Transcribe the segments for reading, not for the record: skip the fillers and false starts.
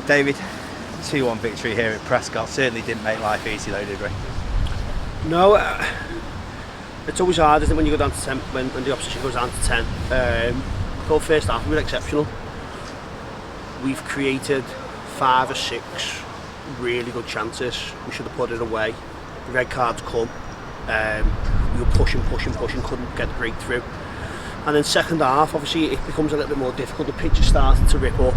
David, 2-1 victory here at Prescot. Certainly didn't make life easy though, did we? No, it's always hard, isn't it, when you go down to 10, when the opposition goes down to 10. The first half we were exceptional. We've created 5 or 6 really good chances. We should have put it away. The red cards come. We were pushing, couldn't get the breakthrough. And then second half, obviously it becomes a little bit more difficult. The pitch has started to rip up.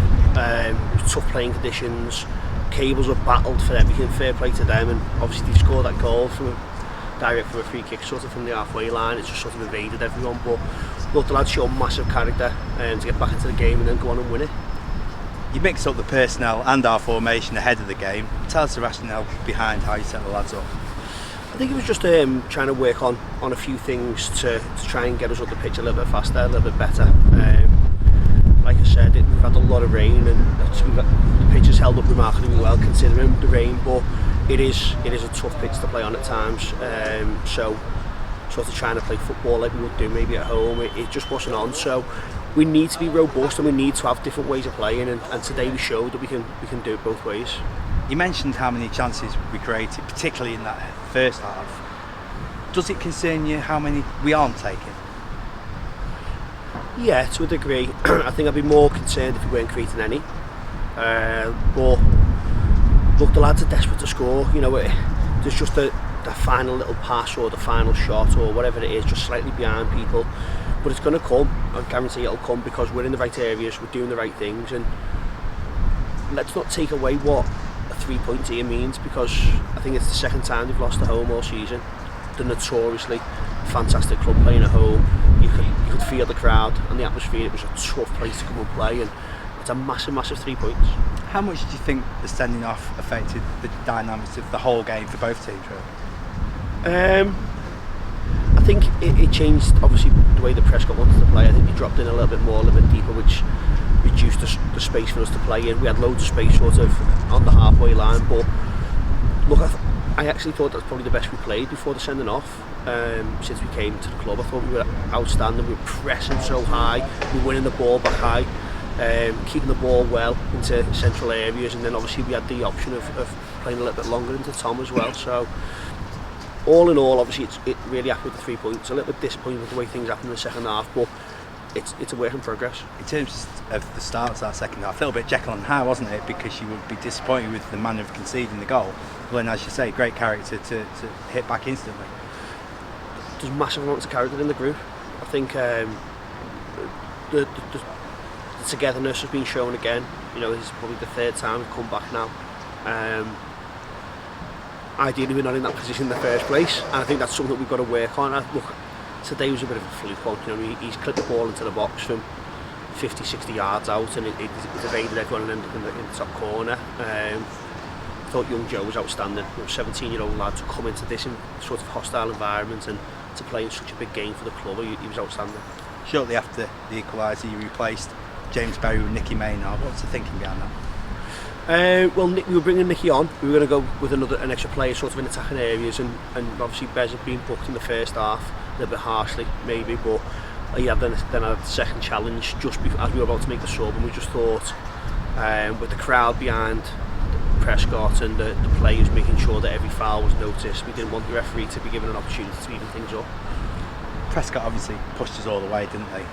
Tough playing conditions. Cables have battled for everything. Fair play to them, and obviously they scored that goal from a free kick, sort of from the halfway line. It's just sort of evaded everyone. But look, the lads show massive character to get back into the game and then go on and win it. You mixed up the personnel and our formation ahead of the game. Tell us the rationale behind how you set the lads up. I think it was just trying to work on a few things to try and get us up the pitch a little bit faster, a little bit better. Like I said, we've had a lot of rain, and the pitch has held up remarkably well considering the rain, but it is a tough pitch to play on at times. So sort of trying to play football like we would do maybe at home, it just wasn't on. So we need to be robust and we need to have different ways of playing, and today we showed that we can do it both ways. You mentioned how many chances we created, particularly in that first half. Does it concern you how many we aren't taking? Yeah, to a degree. I think I'd be more concerned if we weren't creating any. But look, the lads are desperate to score. You know, there's just the final little pass or the final shot or whatever it is, just slightly behind people. But it's going to come. I guarantee it'll come because we're in the right areas, we're doing the right things, and let's not take away what a 3-point here means, because I think it's the second time they've lost at home all season. They're notoriously fantastic club playing at home. You could feel the crowd and the atmosphere. It was a tough place to come and play, and it's a massive 3 points. How much do you think the sending off affected the dynamics of the whole game for both teams, really? I think it changed, obviously, the way that Prescot wanted to play. I think they dropped in a little bit more, a little bit deeper, which reduced the space for us to play in. We had loads of space sort of on the halfway line, but look, I actually thought that's probably the best we played before the sending off since we came to the club. I thought we were outstanding. We were pressing so high, we were winning the ball back high, keeping the ball well into central areas, and then obviously we had the option of playing a little bit longer into Tom as well. So all in all, obviously it really happy with the 3 points. A little bit disappointed with the way things happened in the second half, but it's a work in progress. In terms of the start of that second half, a little bit Jekyll and Hyde, wasn't it? Because you would be disappointed with the manner of conceding the goal. Well, then, as you say, great character to hit back instantly. There's massive amounts of character in the group. I think the togetherness has been shown again. You know, this is probably the 3rd time we've come back now. Ideally, we're not in that position in the first place, and I think that's something that we've got to work on. Look, today was a bit of a fluke one. You know, he's clipped the ball into the box from 50-60 yards out, and it evaded everyone and ended up in the top corner. I thought young Joe was outstanding. You know, 17-year-old lad to come into this sort of hostile environment and to play in such a big game for the club, he was outstanding. Shortly after the equaliser, you replaced James Berry with Nicky Maynard. What's the thinking behind that? Well, we were bringing Nicky on. We were going to go with an extra player sort of in attacking areas, and obviously Bez had been booked in the first half a little bit harshly maybe, but he had then had the second challenge just as we were about to make the sub, and we just thought with the crowd behind Prescott and the players making sure that every foul was noticed, we didn't want the referee to be given an opportunity to even things up. Prescott obviously pushed us all the way, didn't they?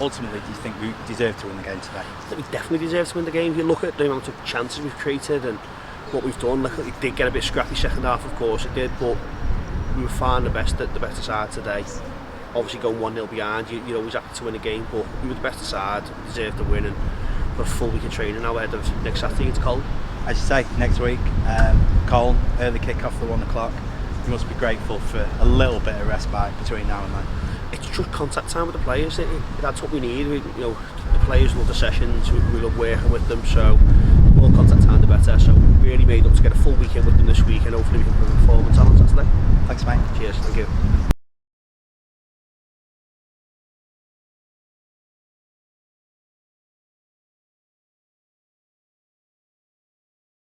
Ultimately, do you think we deserve to win the game today? I think we definitely deserve to win the game. If you look at the amount of chances we've created and what we've done, like, it did get a bit scrappy second half, of course it did, but we were far the better side today. Obviously going 1-0 behind, you're always happy to win a game, but we were the better side, we deserved the win, and we've got a full week of training now ahead of next Saturday against Cowan. As you say, next week, Cowan, early kick-off for 1 o'clock. You must be grateful for a little bit of respite between now and then. It's just contact time with the players. That's what we need. The players love the sessions. We love working with them. So the more contact time, the better. So really made up to get a full weekend with them this week, and hopefully we can put a performance on Saturday. Thanks, mate. Cheers. Thank you.